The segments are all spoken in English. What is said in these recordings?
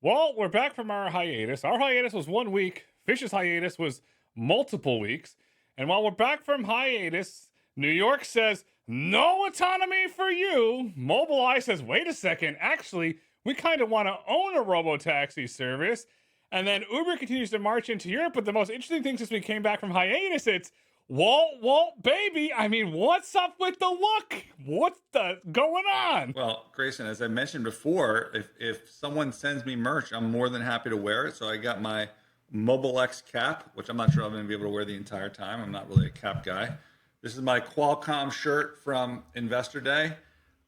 Well, we're back from our hiatus. Our hiatus was 1 week. Fish's hiatus was multiple weeks. And while we're back from hiatus, New York says, no autonomy for you. Mobileye says, wait a second. Actually, we kind of want to own a Robotaxi service. And then Uber continues to march into Europe. But the most interesting thing since we came back from hiatus, it's Walt, baby. I mean, what's up with the look? What's the going on? Well, Grayson, as I mentioned before, if someone sends me merch, I'm more than happy to wear it. So I got my Mobile X cap, which I'm not sure I'm going to be able to wear the entire time. I'm not really a cap guy. This is my Qualcomm shirt from Investor Day.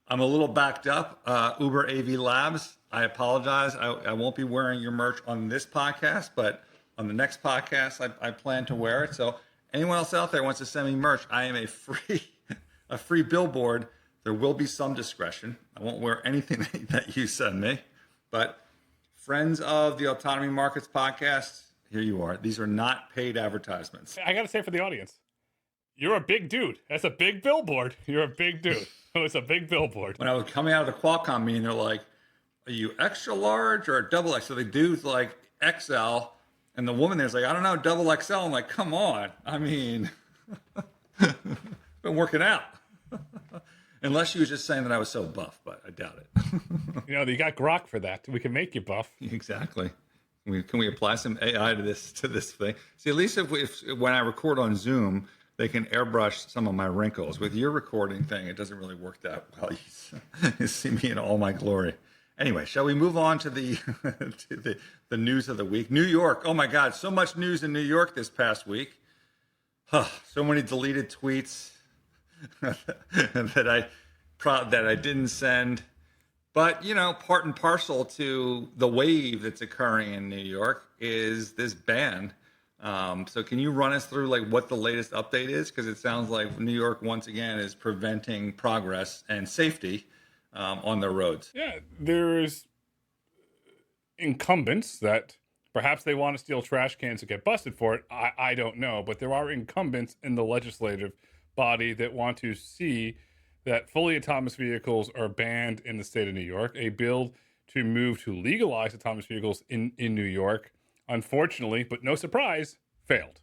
I'm a little backed up. Uber AV Labs, I apologize. I won't be wearing your merch on this podcast, but on the next podcast, I plan to wear it. So anyone else out there wants to send me merch, I am a free billboard. There will be some discretion. I won't wear anything that you send me. But friends of the Autonomy Markets podcast, here you are. These are not paid advertisements. I got to say for the audience, you're a big dude. That's a big billboard. You're a big dude. It's a big billboard. When I was coming out of the Qualcomm meeting, they're like, are you extra large or double X? So the dude's like XL, and the woman there's like, I don't know, double XL. I'm like, come on. I mean, been working out. Unless she was just saying that I was so buff, but I doubt it. You got grok for that. We can make you buff. Exactly. Can we apply some AI to this thing? See, at least if when I record on Zoom, they can airbrush some of my wrinkles. With your recording thing, it doesn't really work that well. You see me in all my glory. Anyway, shall we move on to the to the news of the week? New York. Oh my God, so much news in New York this past week. So many deleted tweets that I didn't send. But, part and parcel to the wave that's occurring in New York is this ban. So can you run us through what the latest update is? Because it sounds like New York, once again, is preventing progress and safety on their roads. Yeah, there's incumbents that perhaps they want to steal trash cans and get busted for it. I don't know. But there are incumbents in the legislative body that want to see that fully autonomous vehicles are banned in the state of New York. A bill to move to legalize autonomous vehicles in New York, unfortunately, but no surprise, failed.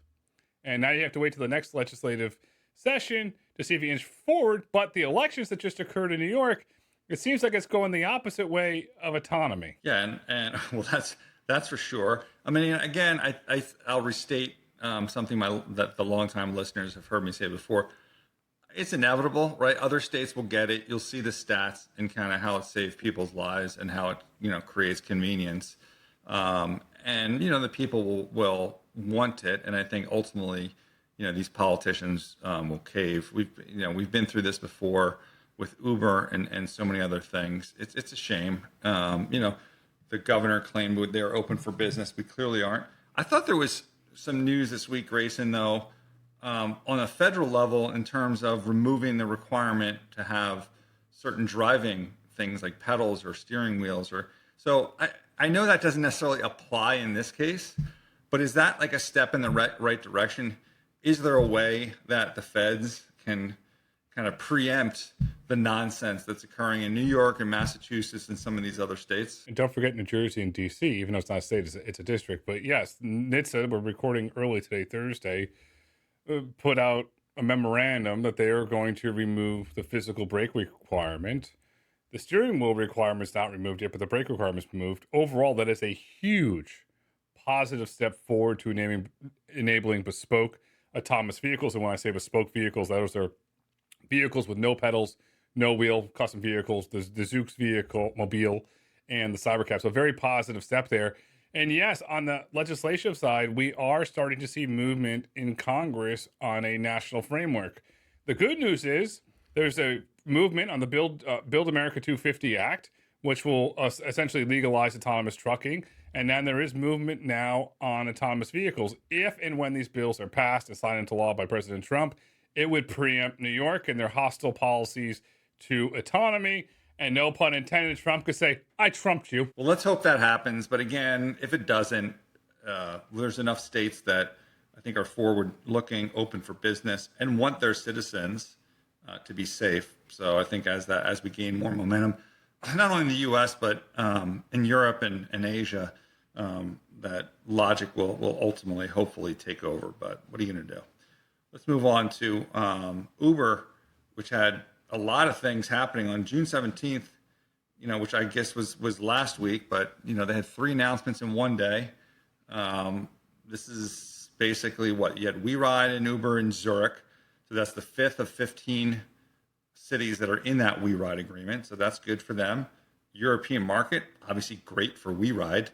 And now you have to wait till the next legislative session to see if you inch forward. But the elections that just occurred in New York, it seems like it's going the opposite way of autonomy. Yeah, and well, that's for sure. I mean, again, I'll restate something that the longtime listeners have heard me say before. It's inevitable, right? Other states will get it. You'll see the stats and kind of how it saves people's lives and how it, creates convenience. And, the people will want it. And I think ultimately, these politicians will cave. We've been through this before with Uber and so many other things. It's a shame. The governor claimed they're open for business. We clearly aren't. I thought there was some news this week, Grayson, though, on a federal level in terms of removing the requirement to have certain driving things like pedals or steering wheels. So I know that doesn't necessarily apply in this case, but is that like a step in the right direction? Is there a way that the feds can kind of preempt the nonsense that's occurring in New York and Massachusetts and some of these other states? And don't forget New Jersey and DC, even though it's not a state, it's a district. But yes, NHTSA, we're recording early today, Thursday, put out a memorandum that they are going to remove the physical brake requirement. The steering wheel requirement is not removed yet, but the brake requirement is removed. Overall, that is a huge positive step forward to enabling bespoke autonomous vehicles. And when I say bespoke vehicles, those are vehicles with no pedals, no wheel, custom vehicles, the Zoox vehicle, Mobile, and the Cybercab. So a very positive step there. And yes, on the legislative side, we are starting to see movement in Congress on a national framework. The good news is there's a movement on the Build America 250 Act, which will essentially legalize autonomous trucking. And then there is movement now on autonomous vehicles. If and when these bills are passed and signed into law by President Trump, it would preempt New York and their hostile policies to autonomy. And no pun intended, Trump could say, I trumped you. Well, let's hope that happens. But again, if it doesn't, there's enough states that I think are forward-looking, open for business, and want their citizens to be safe. So I think as we gain more momentum, not only in the U.S. but in Europe and Asia, that logic will ultimately, hopefully, take over. But what are you going to do? Let's move on to Uber, which had a lot of things happening on June 17th. Which I guess was last week, but they had 3 announcements in one day. This is basically what you had: WeRide and Uber in Zurich, so that's the 5th of 15 cities that are in that WeRide agreement. So that's good for them. European market, obviously great for WeRide,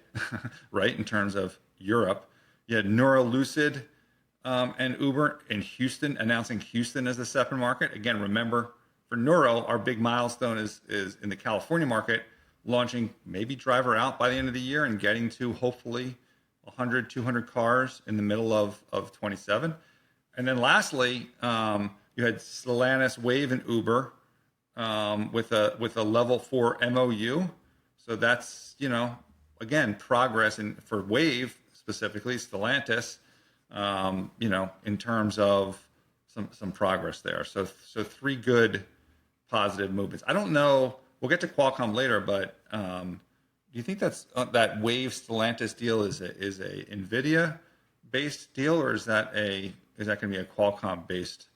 right? In terms of Europe, you had Neurolucid and Uber in Houston, announcing Houston as a separate market. Again, remember, for Neuro, our big milestone is in the California market, launching maybe driver out by the end of the year and getting to hopefully 100, 200 cars in the middle of 27. And then lastly, you had Stellantis, Wave, and Uber with a level 4 MOU. So that's, again, progress for Wave specifically, Stellantis, in terms of some progress there. So 3 good positive movements. I don't know. We'll get to Qualcomm later, but do you think that Wave Stellantis deal is a Nvidia based deal, or is that going to be a Qualcomm based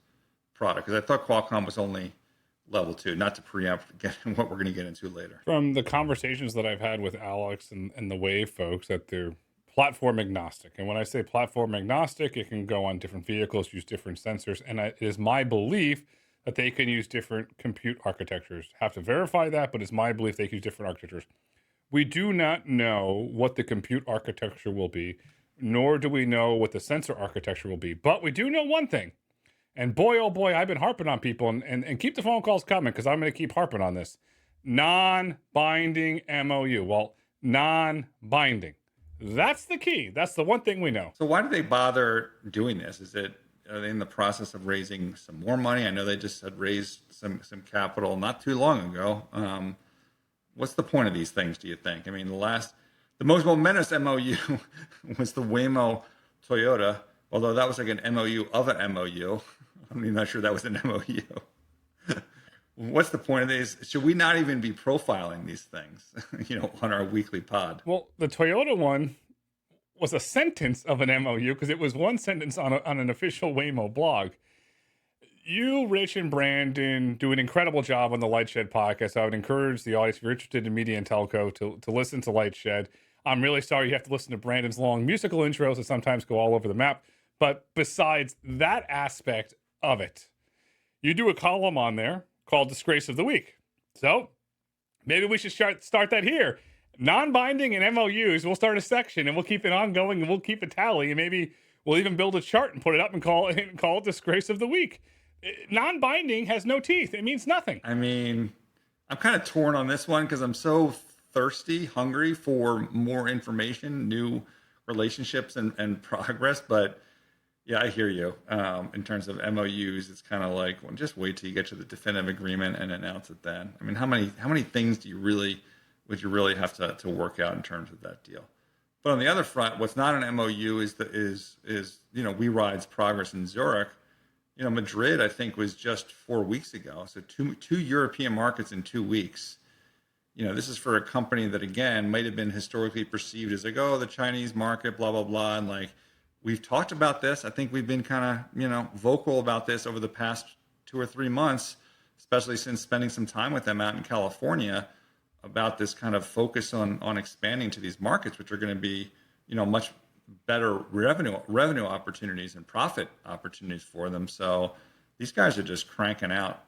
product? Because I thought Qualcomm was only level 2. Not to preempt what we're going to get into later. From the conversations that I've had with Alex and the Wave folks, that they're platform agnostic. And when I say platform agnostic, it can go on different vehicles, use different sensors. And it is my belief that they can use different compute architectures. Have to verify that, but it's my belief they can use different architectures. We do not know what the compute architecture will be, nor do we know what the sensor architecture will be. But we do know one thing. And boy, oh boy, I've been harping on people, and keep the phone calls coming, because I'm going to keep harping on this. Non-binding MOU. Well, non-binding. That's the key. That's the one thing we know. So why do they bother doing this? Are they in the process of raising some more money? I know they just had raised some capital not too long ago. What's the point of these things, do you think? I mean, the most momentous MOU was the Waymo Toyota, although that was like an MOU of an MOU. I'm not sure that was an MOU. What's the point of these? Should we not even be profiling these things, on our weekly pod? Well, the Toyota one was a sentence of an MOU, because it was one sentence on an official Waymo blog. You, Rich, and Brandon do an incredible job on the Lightshed podcast. I would encourage the audience, if you're interested in media and telco, to listen to Lightshed. I'm really sorry you have to listen to Brandon's long musical intros that sometimes go all over the map. But besides that aspect of it, you do a column on there called Disgrace of the Week. So maybe we should start that here. Non-binding and MOUs, we'll start a section and we'll keep it ongoing and we'll keep a tally, and maybe we'll even build a chart and put it up and call it Disgrace of the Week. Non-binding has no teeth. It means nothing. I mean, I'm kind of torn on this one because I'm so hungry for more information, new relationships and progress. But yeah, I hear you. In terms of MOUs, it's kind of like, well, just wait till you get to the definitive agreement and announce it then. I mean, how many things would you really have to work out in terms of that deal? But on the other front, what's not an MOU is WeRide's progress in Zurich. Madrid, I think, was just 4 weeks ago. So two European markets in 2 weeks. This is for a company that, again, might have been historically perceived as like, oh, the Chinese market, blah, blah, blah. And like, we've talked about this. I think we've been kind of, vocal about this over the past 2 or 3 months, especially since spending some time with them out in California, about this kind of focus on expanding to these markets, which are going to be, much better revenue opportunities and profit opportunities for them. So these guys are just cranking out,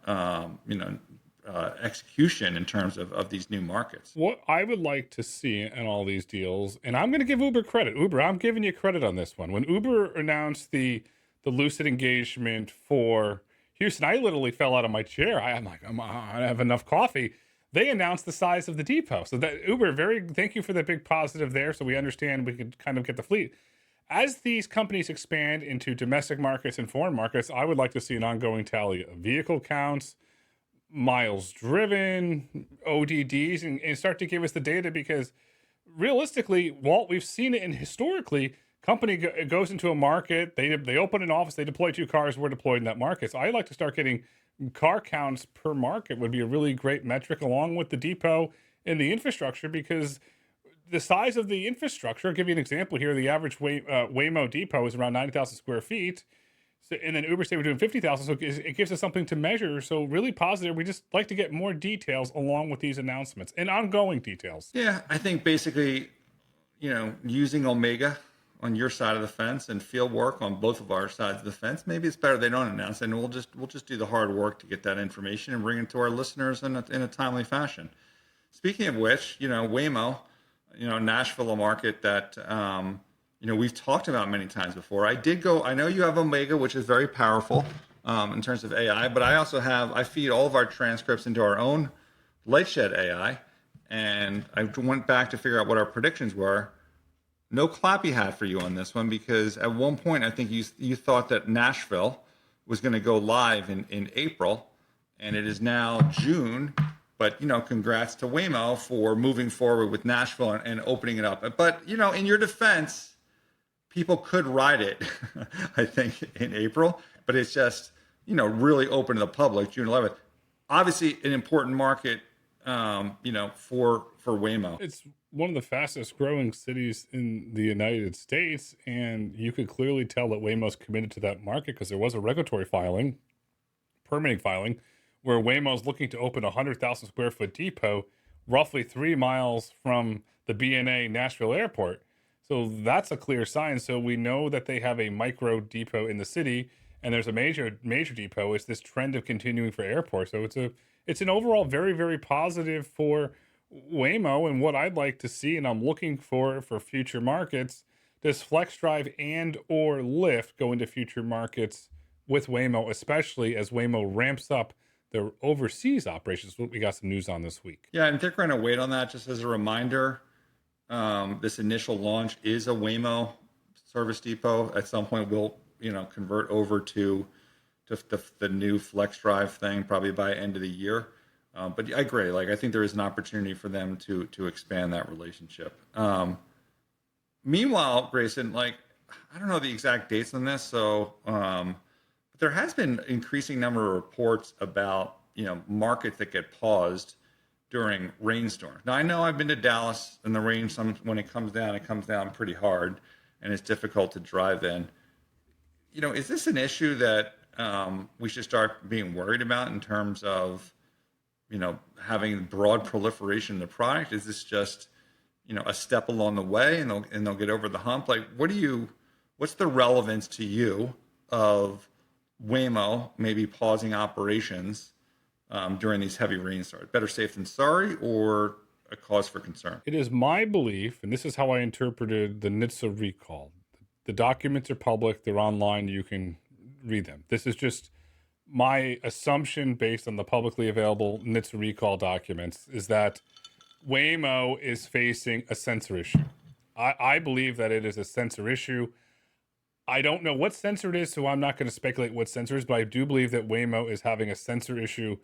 execution in terms of these new markets. What I would like to see in all these deals, and I'm going to give Uber credit. Uber, I'm giving you credit on this one. When Uber announced the Lucid engagement for Houston, I literally fell out of my chair. I'm like, I have enough coffee. They announced the size of the depot. So that Uber, thank you for the big positive there. So we understand we could kind of get the fleet. As these companies expand into domestic markets and foreign markets, I would like to see an ongoing tally of vehicle counts, miles driven, ODDs, and start to give us the data, because realistically, Walt, we've seen it, and historically, company goes into a market, they open an office, they deploy 2 cars, we're deployed in that market. So I'd like to start getting car counts per market would be a really great metric, along with the depot and the infrastructure, because the size of the infrastructure, I'll give you an example here. The average Waymo depot is around 90,000 square feet. So, and then Uber say we're doing 50,000. So it gives us something to measure. So really positive. We just like to get more details along with these announcements and ongoing details. Yeah, I think basically, using Omega on your side of the fence and field work on both of our sides of the fence, maybe it's better they don't announce it, and we'll just do the hard work to get that information and bring it to our listeners in a timely fashion. Speaking of which, Waymo, Nashville, a market that we've talked about many times before. I know you have Omega, which is very powerful in terms of AI, but I feed all of our transcripts into our own Lightshed AI, and I went back to figure out what our predictions were. No clappy hat for you on this one, because at one point I think you thought that Nashville was going to go live in April, and it is now June. But, congrats to Waymo for moving forward with Nashville and opening it up. But, in your defense, people could ride it, I think, in April. But it's just, really open to the public, June 11th. Obviously, an important market, for Waymo. It's one of the fastest growing cities in the United States. And you could clearly tell that Waymo's committed to that market, because there was a regulatory permitting filing, where Waymo's looking to open a 100,000 square foot depot roughly 3 miles from the BNA Nashville airport. So that's a clear sign. So we know that they have a micro depot in the city, and there's a major depot. It's this trend of continuing for airports. So it's an overall very, very positive for Waymo. And what I'd like to see, and I'm looking for future markets, does FlexDrive and or Lyft go into future markets with Waymo, especially as Waymo ramps up their overseas operations, what we got some news on this week. Yeah, and they're going to wait on that. Just as a reminder, this initial launch is a Waymo service depot. At some point, we'll convert over to the new FlexDrive thing, probably by end of the year. But I agree. I think there is an opportunity for them to expand that relationship. Meanwhile, Grayson, I don't know the exact dates on this, so. There has been an increasing number of reports about, markets that get paused during rainstorms. Now, I know I've been to Dallas, and the rain, when it comes down pretty hard, and it's difficult to drive in. Is this an issue that we should start being worried about in terms of, having broad proliferation of the product? Is this just, a step along the way, and they'll get over the hump? What's the relevance to you of Waymo maybe pausing operations during these heavy rainstorms? Better safe than sorry, or a cause for concern? It is my belief, and this is how I interpreted the NHTSA recall. The documents are public, they're online, you can read them. This is just my assumption based on the publicly available NHTSA recall documents, is that Waymo is facing a sensor issue. I believe that it is a sensor issue. I don't know what sensor it is, so I'm not going to speculate what sensor it is, but I do believe that Waymo is having a sensor issue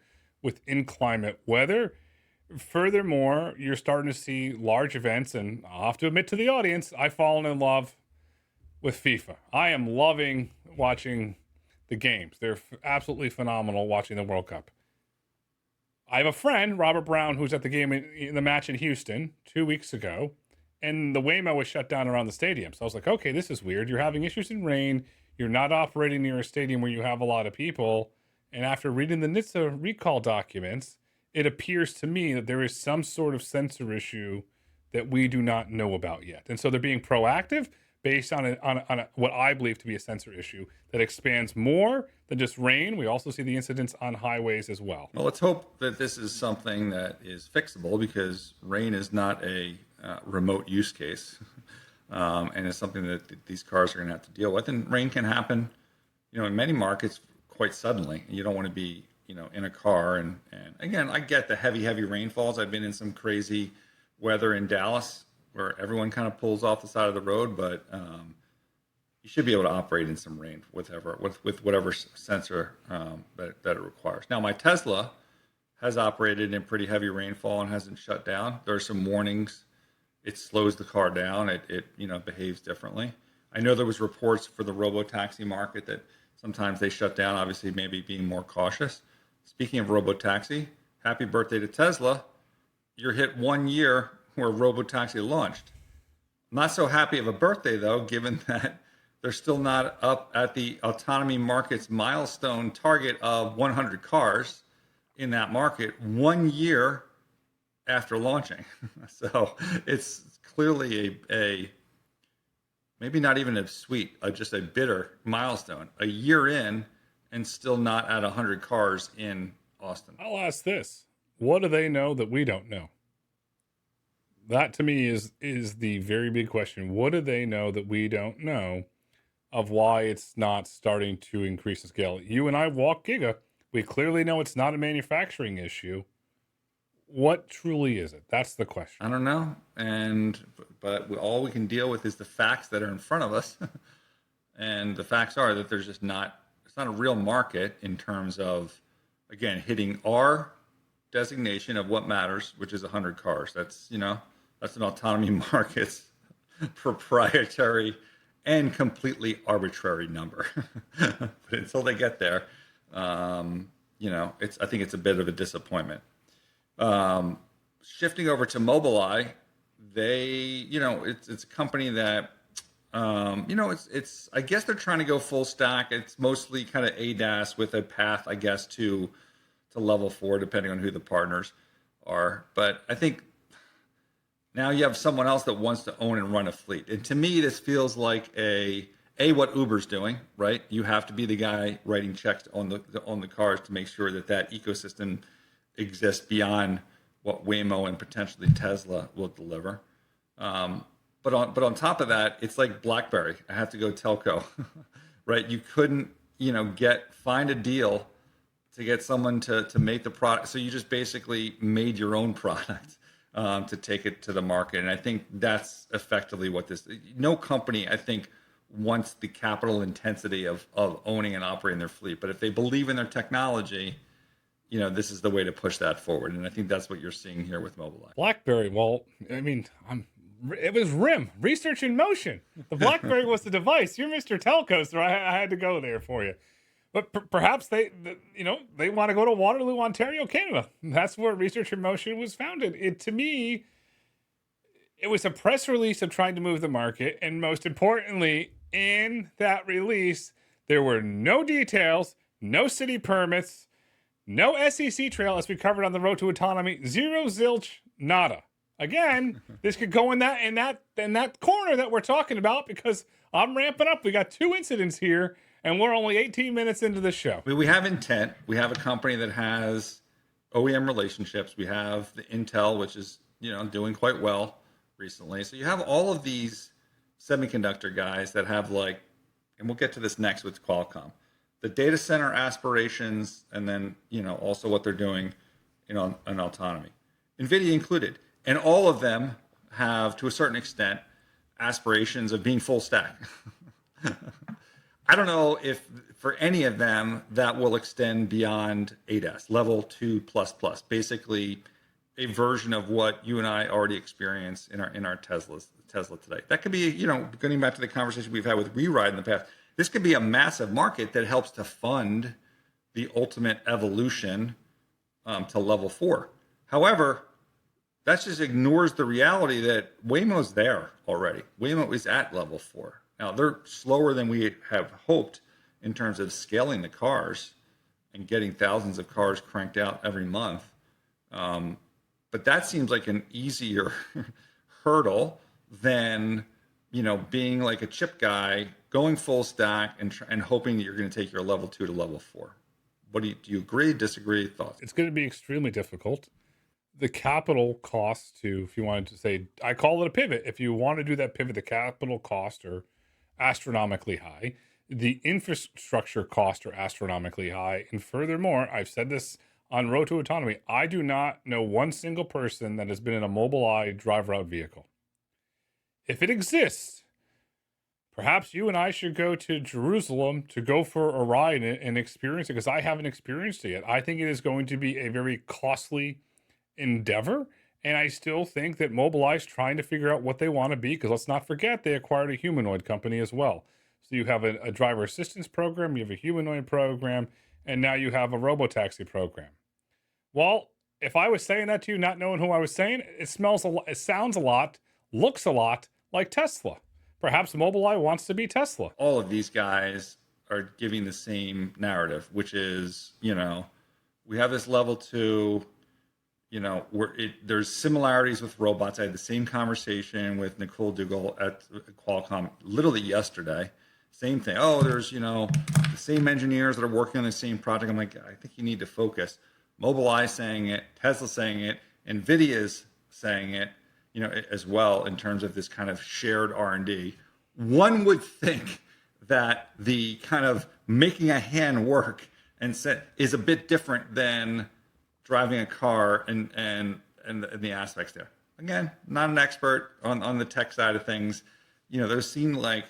with inclement weather. Furthermore, you're starting to see large events, and I'll have to admit to the audience, I've fallen in love with FIFA. I am loving watching the games. They're absolutely phenomenal watching the World Cup. I have a friend, Robert Brown, who's at the game in the match in Houston 2 weeks ago, and the Waymo was shut down around the stadium. So I was like, okay, this is weird. You're having issues in rain. You're not operating near a stadium where you have a lot of people. And after reading the NHTSA recall documents, it appears to me that there is some sort of sensor issue that we do not know about yet. And so they're being proactive based on what I believe to be a sensor issue that expands more than just rain. We also see the incidents on highways as well. Well, let's hope that this is something that is fixable, because rain is not a remote use case, and it's something that these cars are going to have to deal with. And rain can happen, in many markets quite suddenly. You don't want to be, in a car. And again, I get the heavy rainfalls. I've been in some crazy weather in Dallas where everyone kind of pulls off the side of the road, but you should be able to operate in some rain with whatever sensor that it requires. Now, my Tesla has operated in pretty heavy rainfall and hasn't shut down. There are some warnings. It slows the car down. It behaves differently. I know there was reports for the Robotaxi market that sometimes they shut down, obviously maybe being more cautious. Speaking of Robotaxi, happy birthday to Tesla. You're hit 1 year where Robotaxi launched. Not so happy of a birthday, though, given that they're still not up at the Autonomy Markets milestone target of 100 cars in that market 1 year after launching. So it's clearly a maybe not even a sweet, just a bitter milestone. A year in and still not at 100 cars in Austin. I'll ask this. What do they know that we don't know? That to me is the very big question. What do they know that we don't know of why it's not starting to increase in scale? You and I walk Giga. We clearly know it's not a manufacturing issue. What truly is it? That's the question. I don't know. But all we can deal with is the facts that are in front of us. And the facts are that there's just it's not a real market in terms of, again, hitting our designation of what matters, which is 100 cars. That's an Autonomy Markets proprietary and completely arbitrary number. But until they get there, I think it's a bit of a disappointment. Shifting over to Mobileye, it's a company that, I guess they're trying to go full stack. It's mostly kind of ADAS with a path, I guess, to level 4, depending on who the partners are. But I think now you have someone else that wants to own and run a fleet. And to me, this feels like what Uber's doing, right? You have to be the guy writing checks on the cars to make sure that ecosystem exists beyond what Waymo and potentially Tesla will deliver. But on top of that, it's like BlackBerry. I have to go telco, right? You couldn't, find a deal to get someone to make the product. So you just basically made your own product to take it to the market. And I think that's effectively what no company, I think, wants the capital intensity of owning and operating their fleet. But if they believe in their technology, this is the way to push that forward. And I think that's what you're seeing here with Mobileye. BlackBerry, well, it was RIM, research in motion. The BlackBerry was the device. You're Mr. Telco, so I had to go there for you. But perhaps they want to go to Waterloo, Ontario, Canada. That's where Research in Motion was founded. To me, it was a press release of trying to move the market. And most importantly, in that release, there were no details, no city permits, no SEC trail, as we covered on the road to autonomy, zero, zilch, nada. Again, this could go in that corner that we're talking about, because I'm ramping up. We got 2 incidents here, and we're only 18 minutes into the show. We have intent. We have a company that has OEM relationships. We have the Intel, which is doing quite well recently. So you have all of these semiconductor guys that have and we'll get to this next with Qualcomm, the data center aspirations, and then also what they're doing in autonomy, Nvidia included, and all of them have, to a certain extent, aspirations of being full stack. I don't know if for any of them that will extend beyond ADAS, level 2++, basically a version of what you and I already experience in our Tesla today. That could be, going back to the conversation we've had with Reride in the past, this could be a massive market that helps to fund the ultimate evolution to level 4. However, that just ignores the reality that Waymo's there already. Waymo is at level 4. Now, they're slower than we have hoped in terms of scaling the cars and getting thousands of cars cranked out every month. But that seems like an easier hurdle than, being like a chip guy, going full stack and hoping that you're going to take your level 2 to level 4. Do you agree, disagree, thoughts? It's going to be extremely difficult. The capital cost if you wanted to say, I call it a pivot. If you want to do that pivot, the capital costs are astronomically high. The infrastructure costs are astronomically high. And furthermore, I've said this on Road to Autonomy, I do not know one single person that has been in a Mobileye drive-route vehicle. If it exists, perhaps you and I should go to Jerusalem to go for a ride and experience it, because I haven't experienced it yet. I think it is going to be a very costly endeavor, And I still think that Mobileye's trying to figure out what they want to be, because let's not forget they acquired a humanoid company as well. So you have a driver assistance program, you have a humanoid program, and now you have a robotaxi program. Well, if I was saying that to you, not knowing who I was saying, it smells a lot, it sounds a lot, looks a lot like Tesla. Perhaps Mobileye wants to be Tesla. All of these guys are giving the same narrative, which is, we have this level 2, there's similarities with robots. I had the same conversation with Nicole Dougal at Qualcomm literally yesterday. Same thing. Oh, there's, the same engineers that are working on the same project. I'm like, I think you need to focus. Mobileye saying it, Tesla saying it, Nvidia's saying it, as well, in terms of this kind of shared R&D. One would think that the kind of making a hand work and set is a bit different than driving a car and the aspects there. Again, not an expert on the tech side of things. Those seem like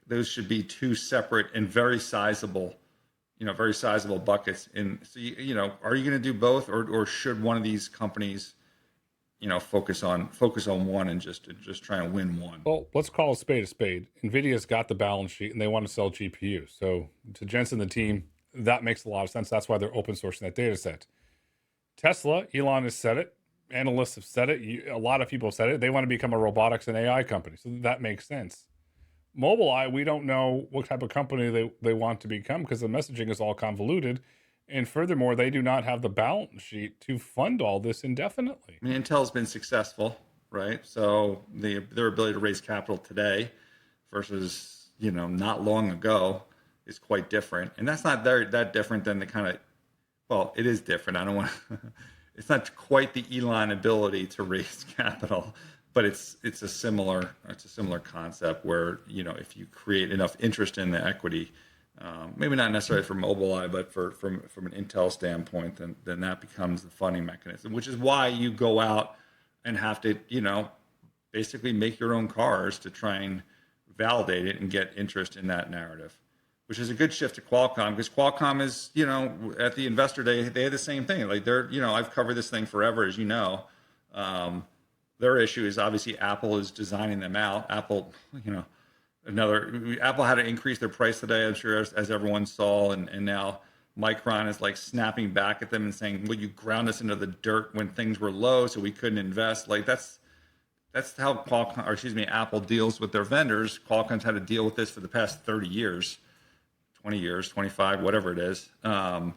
those should be two separate and very sizable buckets. And so, are you going to do both, or should one of these companies, focus on one and just try and win one? Well, let's call a spade a spade. Nvidia's got the balance sheet and they want to sell GPUs. So to Jensen and the team, that makes a lot of sense. That's why they're open sourcing that data set. Tesla, Elon has said it. Analysts have said it. A lot of people have said it. They want to become a robotics and AI company. So that makes sense. Mobileye, we don't know what type of company they want to become, because the messaging is all convoluted. And furthermore, they do not have the balance sheet to fund all this indefinitely. I mean, Intel's been successful, right? So their ability to raise capital today versus, not long ago is quite different. And that's not that different than the kind of, well, it is different. I don't want to, it's not quite the Elon ability to raise capital, but it's a similar concept where, if you create enough interest in the equity, maybe not necessarily for Mobileye, but from an Intel standpoint, then that becomes the funding mechanism, which is why you go out and have to, basically make your own cars to try and validate it and get interest in that narrative, which is a good shift to Qualcomm, because Qualcomm is, at the investor day, they had the same thing. Like I've covered this thing forever, as you know. Their issue is obviously Apple is designing them out. Apple had to increase their price today, I'm sure, as everyone saw, and now Micron is like snapping back at them and saying, "Well, you ground us into the dirt when things were low, so we couldn't invest." Like that's how Apple deals with their vendors. Qualcomm's had to deal with this for the past 30 years, 20 years, 25, whatever it is. And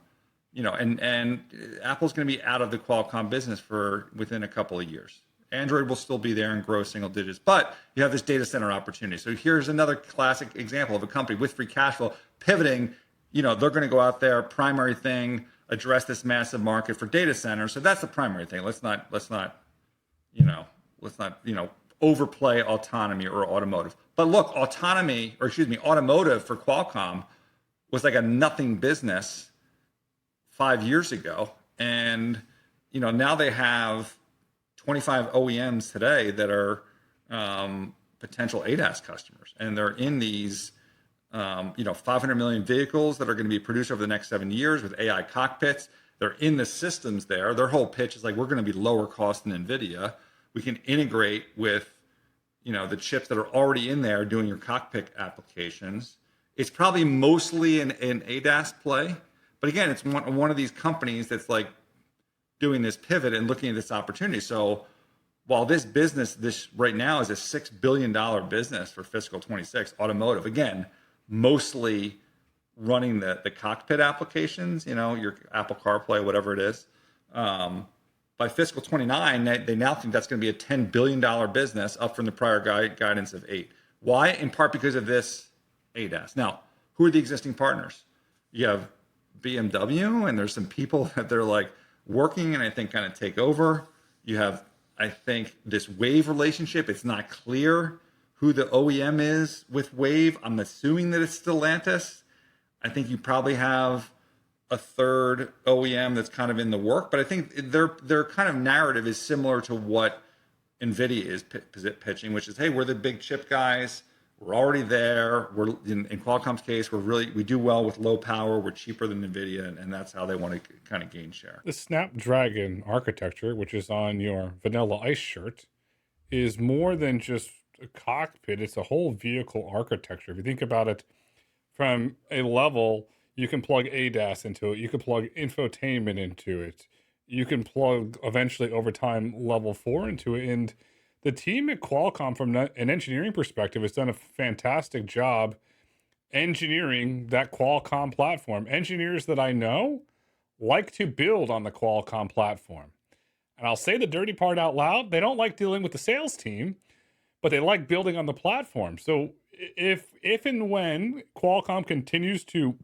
Apple's going to be out of the Qualcomm business within a couple of years. Android will still be there and grow single digits, but you have this data center opportunity. So here's another classic example of a company with free cash flow pivoting. They're going to go out there, primary thing, address this massive market for data centers. So that's the primary thing. Let's not overplay autonomy or automotive. But look, automotive for Qualcomm was like a nothing business 5 years ago, and now they have 25 OEMs today that are potential ADAS customers, and they're in these 500 million vehicles that are going to be produced over the next 7 years with AI cockpits. They're in the systems there. Their whole pitch is like, we're going to be lower cost than Nvidia. We can integrate with the chips that are already in there doing your cockpit applications. It's probably mostly an ADAS play, but again, it's one of these companies that's like doing this pivot and looking at this opportunity. So while this right now is a $6 billion business for fiscal 26, automotive, again, mostly running the cockpit applications, your Apple CarPlay, whatever it is. By fiscal 29, they now think that's going to be a $10 billion business, up from the prior guidance of 8. Why? In part because of this ADAS. Now, who are the existing partners? You have BMW, and there's some people that they're like working and I think kind of take over. You have, I think, this Wave relationship. It's not clear who the OEM is with Wave. I'm assuming that it's Stellantis. I think you probably have a third OEM that's kind of in the work, but I think their kind of narrative is similar to what Nvidia is pitching, which is, hey, we're the big chip guys. We're already there. We're in Qualcomm's case, we do well with low power. We're cheaper than Nvidia, and that's how they want to kind of gain share. The Snapdragon architecture, which is on your Vanilla Ice shirt, is more than just a cockpit. It's a whole vehicle architecture. If you think about it from a level, you can plug ADAS into it. You can plug infotainment into it. You can plug eventually over time level 4 into it. And the team at Qualcomm, from an engineering perspective, has done a fantastic job engineering that Qualcomm platform. Engineers that I know like to build on the Qualcomm platform. And I'll say the dirty part out loud. They don't like dealing with the sales team, but they like building on the platform. So if and when Qualcomm continues to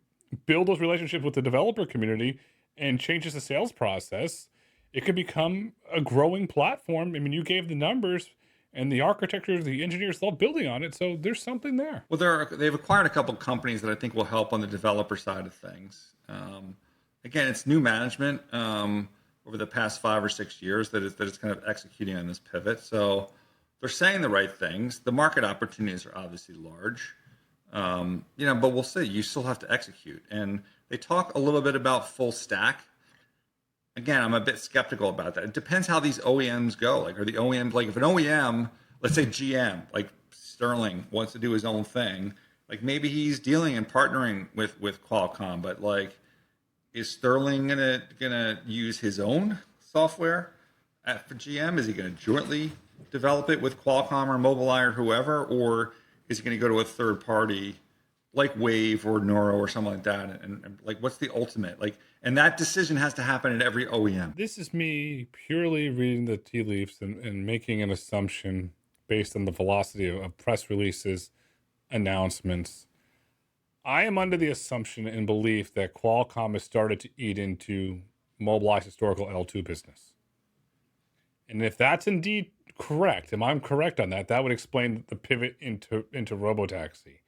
build those relationships with the developer community and changes the sales process, it could become a growing platform. I mean, you gave the numbers, and the architecture, the engineers love building on it. So there's something there. Well, they've acquired a couple companies that I think will help on the developer side of things. Again, it's new management over the past 5 or 6 years that is kind of executing on this pivot. So they're saying the right things. The market opportunities are obviously large, but we'll see. You still have to execute. And they talk a little bit about full stack. Again, I'm a bit skeptical about that. It depends how these OEMs go. Like, are the OEMs, like if an OEM, let's say GM, like Sterling wants to do his own thing, like maybe he's dealing and partnering with Qualcomm, but like, is Sterling gonna use his own software for GM? Is he gonna jointly develop it with Qualcomm or Mobileye or whoever, or is he gonna go to a third party like Wave or Noro or something like that? And like, what's the ultimate? Like, and that decision has to happen at every OEM. This is me purely reading the tea leaves and making an assumption based on the velocity of press releases, announcements. I am under the assumption and belief that Qualcomm has started to eat into Mobileye's historical L2 business. And if that's indeed correct, and I'm correct on that, that would explain the pivot into Robotaxi.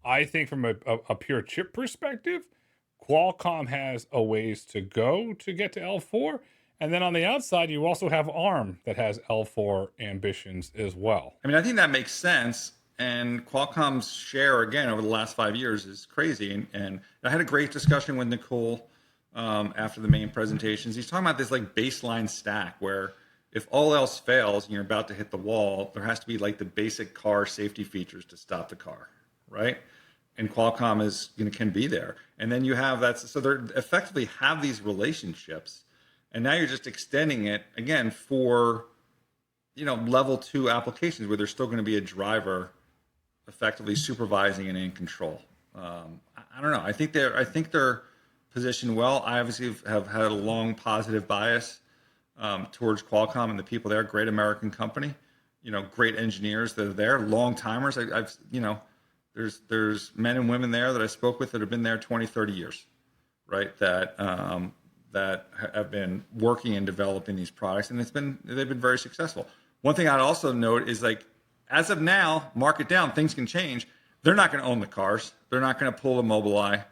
I think from a pure chip perspective, Qualcomm has a ways to go to get to L4. And then on the outside, you also have ARM that has L4 ambitions as well. I mean, I think that makes sense. And Qualcomm's share, again, over the last 5 years is crazy. And I had a great discussion with Nicole after the main presentations. He's talking about this like baseline stack where if all else fails and you're about to hit the wall, there has to be like the basic car safety features to stop the car, right? And Qualcomm can be there. And then you have that. So they're effectively have these relationships. And now you're just extending it again for, level 2 applications where there's still going to be a driver effectively supervising and in control. I don't know. I think they're positioned well. I obviously have had a long positive bias towards Qualcomm and the people there. Great American company, great engineers that are there, long timers. There's men and women there that I spoke with that have been there 20, 30 years, right? That have been working and developing these products, and they've been very successful. One thing I'd also note is like, as of now, market down, things can change. They're not going to own the cars. They're not going to pull a Mobileye.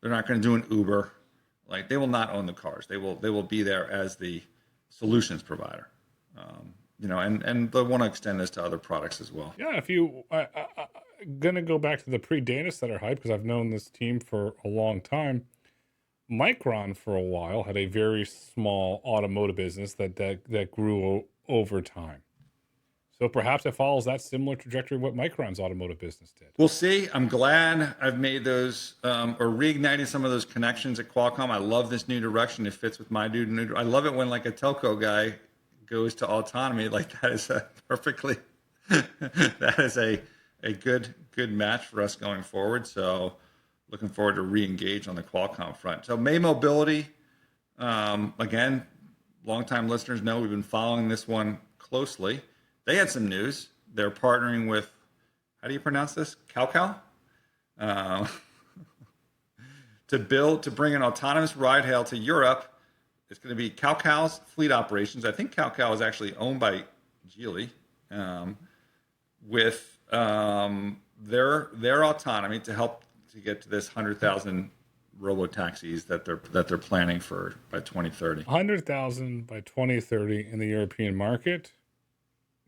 They're not going to do an Uber. Like, they will not own the cars. They will be there as the solutions provider. And they want to extend this to other products as well. Yeah, if you gonna go back to the pre-data center hype, because I've known this team for a long time. Micron for a while had a very small automotive business that grew over time. So perhaps it follows that similar trajectory of what Micron's automotive business did. We'll see. I'm glad I've made those or reignited some of those connections at Qualcomm. I love this new direction. It fits with my dude. I love it when like a telco guy goes to autonomy. Like that is that is a good match for us going forward. So looking forward to re-engage on the Qualcomm front. So May Mobility, again, longtime listeners know we've been following this one closely. They had some news. They're partnering with, how do you pronounce this? Qualcomm? To bring an autonomous ride hail to Europe. It's going to be Qualcomm's fleet operations. I think Qualcomm is actually owned by Geely, with their autonomy to help to get to this 100,000 robotaxis that they're planning for by 2030. 100,000 by 2030 in the European market.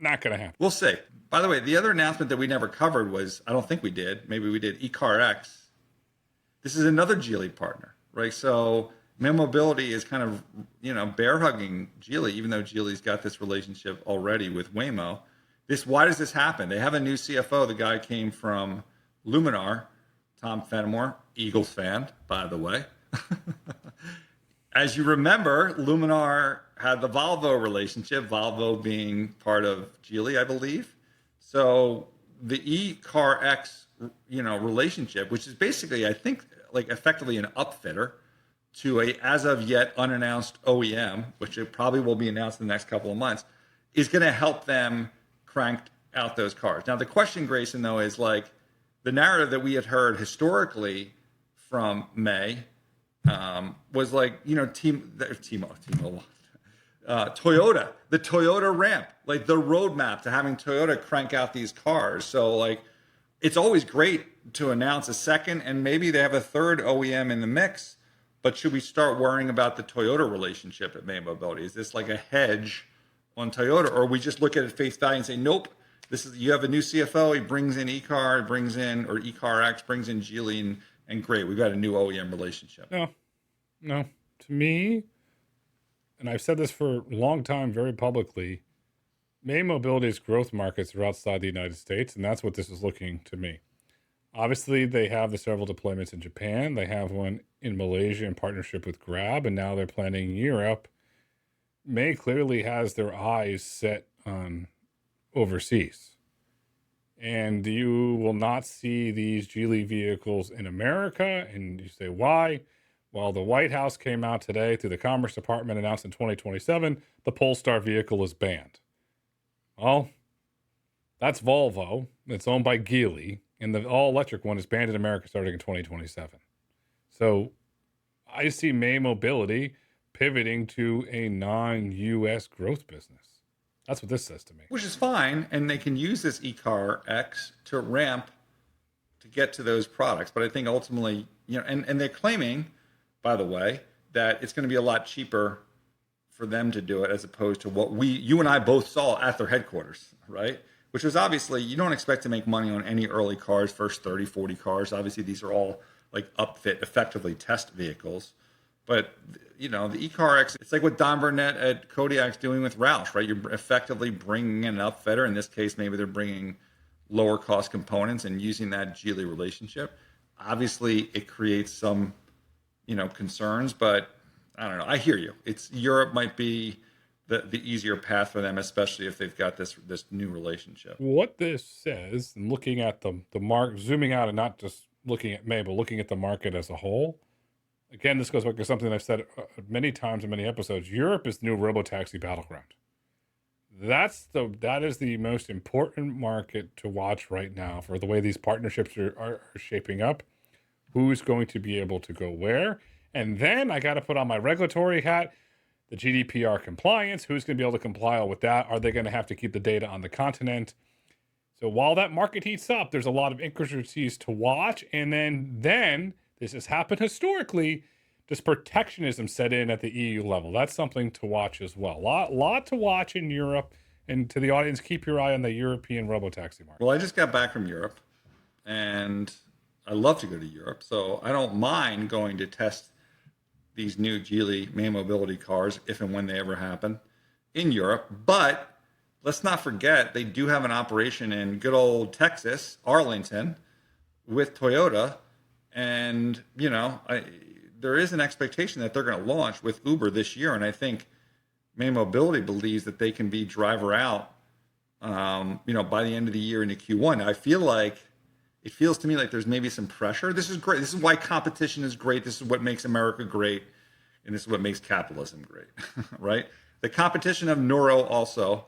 Not going to happen. We'll see. By the way, the other announcement that we never covered was, I don't think we did, maybe we did, eCarX. This is another Geely partner, right? So May Mobility is kind of, bear hugging Geely, even though Geely's got this relationship already with Waymo. Why does this happen? They have a new CFO. The guy came from Luminar, Tom Fenimore, Eagles fan, by the way. As you remember, Luminar had the Volvo relationship, Volvo being part of Geely, I believe. So the eCarX, relationship, which is basically, I think, like effectively an upfitter to a as of yet unannounced OEM, which it probably will be announced in the next couple of months, is going to help them crank out those cars. Now, the question, Grayson, though, is like the narrative that we had heard historically from May was like, T-Mobile, Toyota, the Toyota ramp, like the roadmap to having Toyota crank out these cars. So like, it's always great to announce a second and maybe they have a third OEM in the mix, but should we start worrying about the Toyota relationship at May Mobility? Is this like a hedge on Toyota, or we just look at it at face value and say, nope, you have a new CFO, he brings in eCarX, brings in Geely, and great, we've got a new OEM relationship. No. To me, and I've said this for a long time very publicly, May Mobility's growth markets are outside the United States, and that's what this is looking to me. Obviously, they have the several deployments in Japan. They have one in Malaysia in partnership with Grab, and now they're planning Europe. May clearly has their eyes set on overseas. And you will not see these Geely vehicles in America. And you say, why? Well, the White House came out today through the Commerce Department, announced in 2027, the Polestar vehicle is banned. Well, that's Volvo. It's owned by Geely. And the all-electric one is banned in America starting in 2027. So I see May Mobility pivoting to a non-U.S. growth business. That's what this says to me. Which is fine, and they can use this eCarX to ramp to get to those products. But I think ultimately, and they're claiming, by the way, that it's going to be a lot cheaper for them to do it as opposed to what you and I both saw at their headquarters, right? Which was obviously, you don't expect to make money on any early cars, first 30, 40 cars. Obviously, these are all like upfit, effectively test vehicles. But, the eCarX, it's like what Don Burnett at Kodiak's doing with Roush, right? You're effectively bringing in an upfitter. In this case, maybe they're bringing lower cost components and using that Geely relationship. Obviously, it creates some, concerns, but I don't know. I hear you. Europe might be the easier path for them, especially if they've got this new relationship. What this says, and looking at the market, zooming out and not just looking at May, but looking at the market as a whole. Again, this goes back to something I've said many times in many episodes. Europe is the new Robotaxi battleground. That is the most important market to watch right now for the way these partnerships are shaping up. Who's going to be able to go where? And then I got to put on my regulatory hat, the GDPR compliance. Who's going to be able to comply with that? Are they going to have to keep the data on the continent? So while that market heats up, there's a lot of intricacies to watch. And then this has happened historically, does protectionism set in at the EU level? That's something to watch as well. Lot to watch in Europe. And to the audience, keep your eye on the European robotaxi market. Well, I just got back from Europe, and I love to go to Europe. So I don't mind going to test these new Geely May Mobility cars if and when they ever happen in Europe. But let's not forget, they do have an operation in good old Texas, Arlington, with Toyota. And, there is an expectation that they're going to launch with Uber this year. And I think May Mobility believes that they can be driver out, by the end of the year into Q1. It feels to me like there's maybe some pressure. This is great. This is why competition is great. This is what makes America great. And this is what makes capitalism great, right? The competition of Nuro also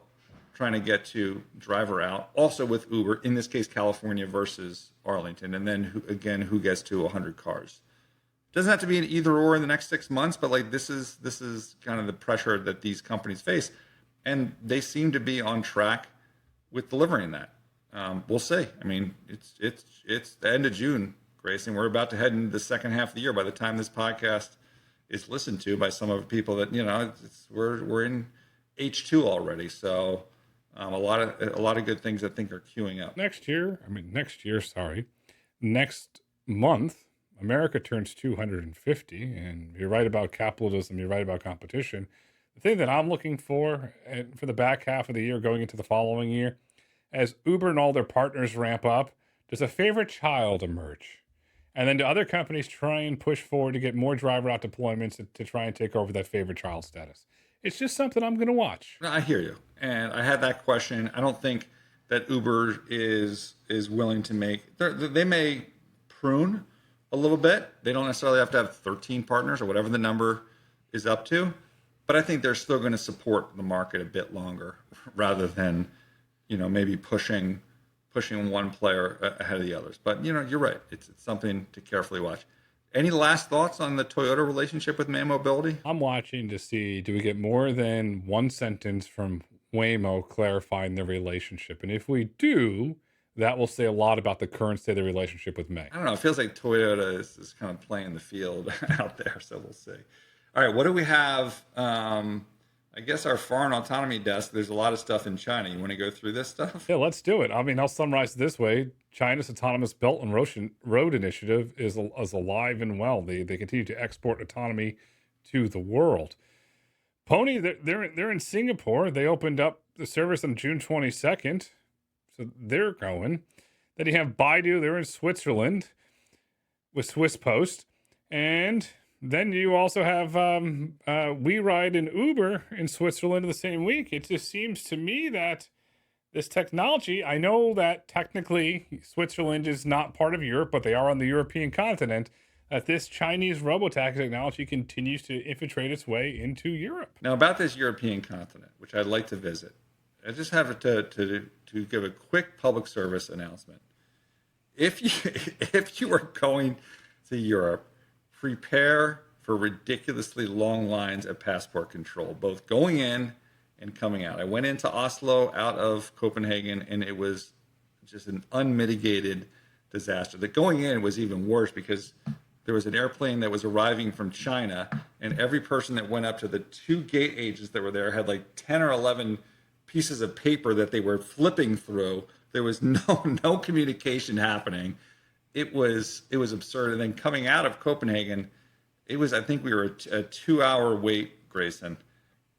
trying to get to driver out, also with Uber, in this case, California versus Arlington. And then who gets to 100 cars? Doesn't have to be an either or in the next 6 months, but like this is kind of the pressure that these companies face. And they seem to be on track with delivering that. We'll see. I mean, it's the end of June, Grayson. We're about to head into the second half of the year. By the time this podcast is listened to by some of the people that we're in H2 already. So A lot of good things I think are queuing up. Next month, America turns 250, and you're right about capitalism, you're right about competition. The thing that I'm looking for the back half of the year going into the following year, as Uber and all their partners ramp up, does a favorite child emerge? And then do other companies try and push forward to get more driver out deployments to try and take over that favorite child status? It's just something I'm going to watch. I hear you. And I had that question. I don't think that Uber is willing to make, they may prune a little bit. They don't necessarily have to have 13 partners or whatever the number is up to. But I think they're still going to support the market a bit longer rather than, maybe pushing one player ahead of the others. But, you're right. It's something to carefully watch. Any last thoughts on the Toyota relationship with May Mobility? I'm watching to see, do we get more than one sentence from Waymo clarifying the relationship? And if we do, that will say a lot about the current state of the relationship with May. I don't know. It feels like Toyota is kind of playing the field out there. So we'll see. All right. What do we have? I guess our foreign autonomy desk, there's a lot of stuff in China. You want to go through this stuff? Yeah, let's do it. I mean, I'll summarize it this way. China's autonomous Belt and Road Initiative is alive and well. They continue to export autonomy to the world. Pony, they're in Singapore. They opened up the service on June 22nd. So they're going. Then you have Baidu. They're in Switzerland with Swiss Post. And then you also have WeRide and Uber in Switzerland the same week. It just seems to me that this technology, I know that technically Switzerland is not part of Europe, but they are on the European continent, that this Chinese robotaxi technology continues to infiltrate its way into Europe. Now, about this European continent, which I'd like to visit, I just have to give a quick public service announcement. If you are going to Europe, prepare for ridiculously long lines at passport control, both going in and coming out. I went into Oslo out of Copenhagen, and it was just an unmitigated disaster. The going in was even worse because there was an airplane that was arriving from China, and every person that went up to the two gate agents that were there had like 10 or 11 pieces of paper that they were flipping through. There was no communication happening. It was absurd. And then coming out of Copenhagen, I think we were a 2-hour wait, Grayson,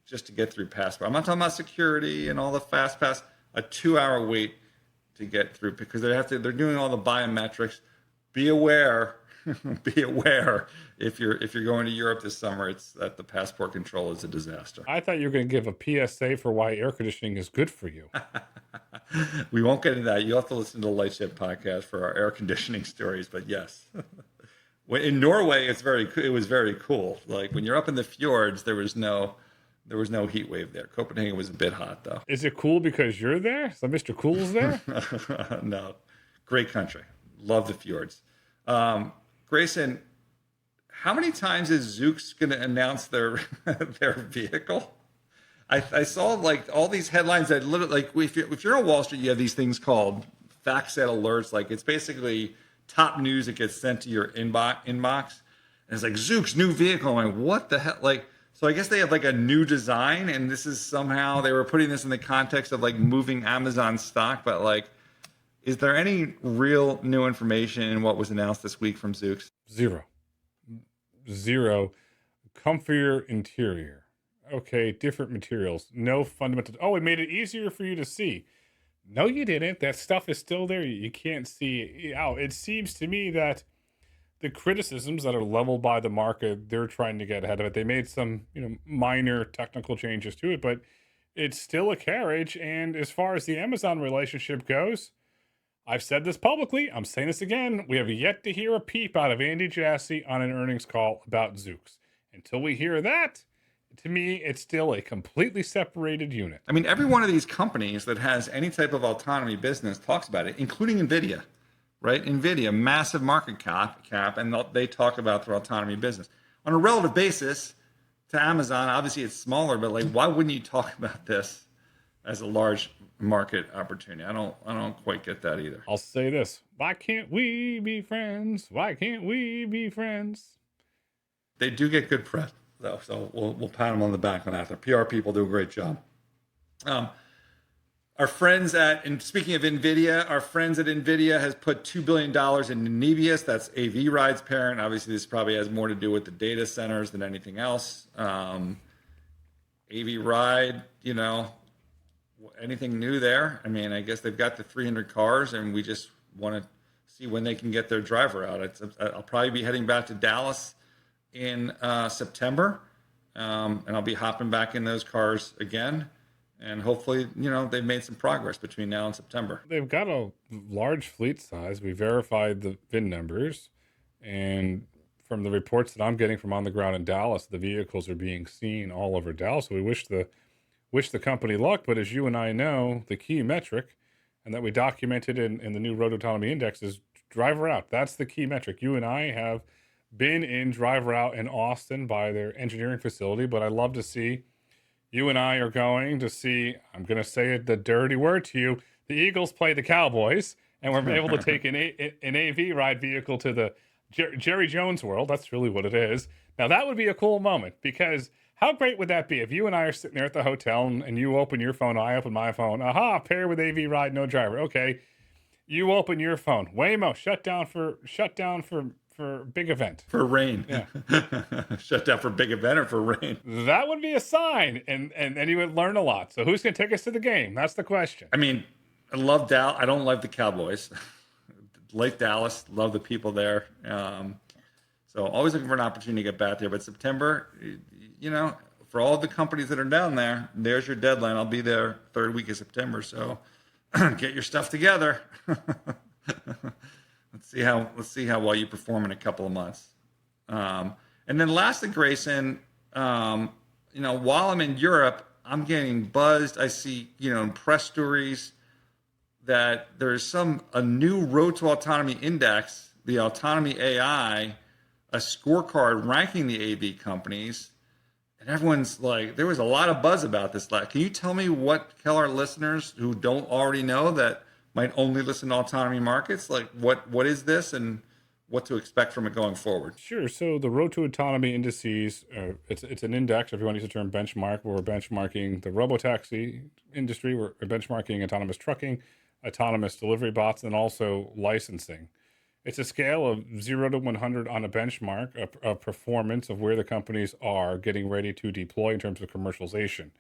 just to get through passport. I'm not talking about security and all the fast pass, a 2-hour wait to get through because they're doing all the biometrics. Be aware if you're going to Europe this summer, it's that the passport control is a disaster. I thought you were going to give a PSA for why air conditioning is good for you. We won't get into that. You'll have to listen to the Lightship podcast for our air conditioning stories. But yes, in Norway, it was very cool. Like when you're up in the fjords, there was no heat wave there. Copenhagen was a bit hot though. Is it cool because you're there? So Mr. Cool's there? No, great country. Love the fjords. Grayson, how many times is Zoox going to announce their vehicle? I saw like all these headlines that literally, like if you're on Wall Street, you have these things called fact set alerts. Like it's basically top news that gets sent to your inbox. And it's like Zoox new vehicle. I'm like, what the hell? Like, so I guess they have like a new design, and this is somehow they were putting this in the context of like moving Amazon stock, but like, is there any real new information in what was announced this week from Zoox? Zero. Comfier interior. Okay, different materials. No fundamental. Oh, it made it easier for you to see. No, you didn't. That stuff is still there. You can't see it out. It seems to me that the criticisms that are leveled by the market, they're trying to get ahead of it. They made some, minor technical changes to it, but it's still a carriage. And as far as the Amazon relationship goes, I've said this publicly. I'm saying this again. We have yet to hear a peep out of Andy Jassy on an earnings call about Zoox. Until we hear that, to me, it's still a completely separated unit. I mean, every one of these companies that has any type of autonomy business talks about it, including Nvidia, right? Nvidia, massive market cap, and they talk about their autonomy business. On a relative basis to Amazon, obviously it's smaller, but like, why wouldn't you talk about this as a large market opportunity? I don't quite get that either. I'll say this. Why can't we be friends? Why can't we be friends? They do get good press, though, so we'll pat them on the back on that. The PR people do a great job. Our friends and speaking of Nvidia, our friends at Nvidia has put $2 billion into Nebius. That's AV Ride's parent. Obviously, this probably has more to do with the data centers than anything else. AV Ride, anything new there? I mean, I guess they've got the 300 cars, and we just want to see when they can get their driver out. I'll probably be heading back to Dallas in September, and I'll be hopping back in those cars again. And hopefully, they've made some progress between now and September. They've got a large fleet size. We verified the VIN numbers. And from the reports that I'm getting from on the ground in Dallas, the vehicles are being seen all over Dallas. So we wish the company luck. But as you and I know, the key metric, and that we documented in the new Road Autonomy Index, is driver out. That's the key metric. You and I have been in driver out in Austin by their engineering facility. But I'd love to see... You and I are going to see, I'm going to say it, the dirty word to you, the Eagles play the Cowboys, and we're able to take an AV ride vehicle to the Jerry Jones world. That's really what it is. Now, that would be a cool moment, because how great would that be if you and I are sitting there at the hotel and you open your phone, I open my phone, aha, pair with AV ride, no driver. Okay, you open your phone, Waymo, shut down for big event. For rain. Yeah. Shut down for big event or for rain? That would be a sign, and you would learn a lot. So who's going to take us to the game? That's the question. I mean, I love Dallas. I don't like the Cowboys. Like Dallas, love the people there. So always looking for an opportunity to get back there. But September, for all the companies that are down there, there's your deadline. I'll be there third week of September. So get your stuff together. Let's see how well you perform in a couple of months. And then lastly, Grayson, while I'm in Europe, I'm getting buzzed. I see, in press stories that there's a new Road to Autonomy Index, the Autonomy AI, a scorecard ranking the AV companies. And everyone's like, there was a lot of buzz about this. Can you tell me tell our listeners who don't already know that might only listen to Autonomy Markets, what is this and what to expect from it going forward? Sure. So the Road to Autonomy Indices, it's an index. Everyone uses the term benchmark, where we're benchmarking the Robotaxi industry. We're benchmarking autonomous trucking, autonomous delivery bots, and also licensing. It's a scale of 0 to 100 on a benchmark of performance of where the companies are getting ready to deploy in terms of commercialization.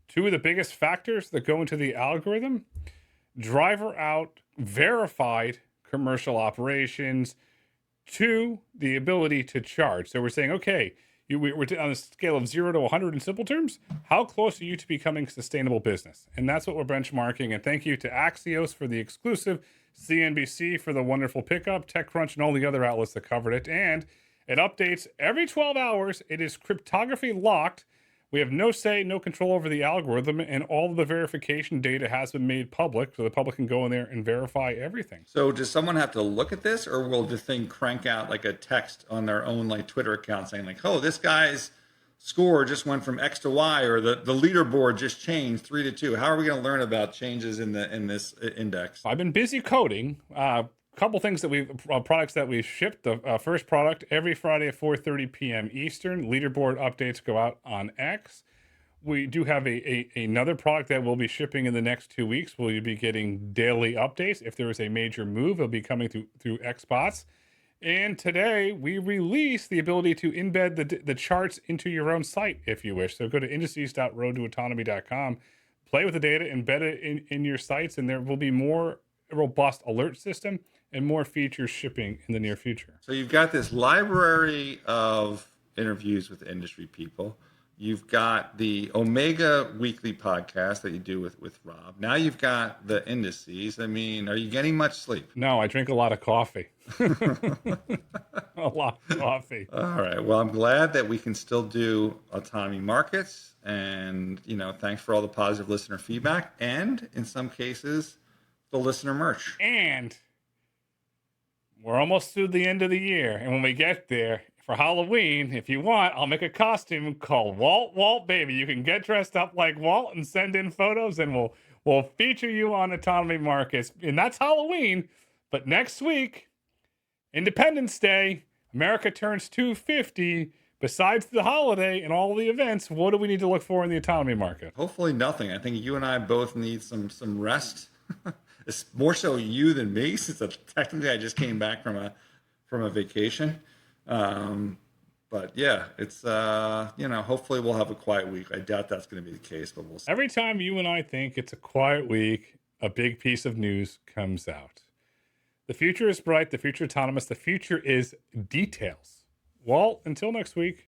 Two of the biggest factors that go into the algorithm: driver out, verified commercial operations, to the ability to charge. So we're saying, okay, we're on a scale of 0 to 100 in simple terms. How close are you to becoming a sustainable business? And that's what we're benchmarking. And thank you to Axios for the exclusive, CNBC for the wonderful pickup, TechCrunch and all the other outlets that covered it. And it updates every 12 hours. It is cryptography locked. We have no say, no control over the algorithm, and all of the verification data has been made public, so the public can go in there and verify everything. So does someone have to look at this, or will the thing crank out like a text on their own Twitter account saying oh, this guy's score just went from X to Y, or the leaderboard just changed 3 to 2? How are we going to learn about changes in this index? I've been busy coding. Couple things that products that we shipped. The first product every Friday at 4:30 p.m. Eastern. Leaderboard updates go out on X. We do have another product that we'll be shipping in the next 2 weeks. We'll be getting daily updates. If there is a major move, it'll be coming through XBots. And today we release the ability to embed the charts into your own site if you wish. So go to indices.roadtoautonomy.com, play with the data, embed it in your sites, and there will be more robust alert system and more features shipping in the near future. So you've got this library of interviews with industry people. You've got the Omega weekly podcast that you do with Rob. Now you've got the indices. I mean, are you getting much sleep? No, I drink a lot of coffee. A lot of coffee. All right. Well, I'm glad that we can still do Autonomy Markets. And, thanks for all the positive listener feedback. And in some cases, the listener merch. And we're almost through the end of the year. And when we get there, for Halloween, if you want, I'll make a costume called Walt Baby. You can get dressed up like Walt and send in photos, and we'll feature you on Autonomy Markets. And that's Halloween. But next week, Independence Day, America turns 250. besides the holiday and all the events, what do we need to look for in the autonomy market? Hopefully nothing. I think you and I both need some rest. It's more so you than me, since technically I just came back from a vacation. But yeah, it's hopefully we'll have a quiet week. I doubt that's going to be the case, but we'll see. Every time you and I think it's a quiet week, a big piece of news comes out. The future is bright, the future autonomous, the future is details. Walt, until next week.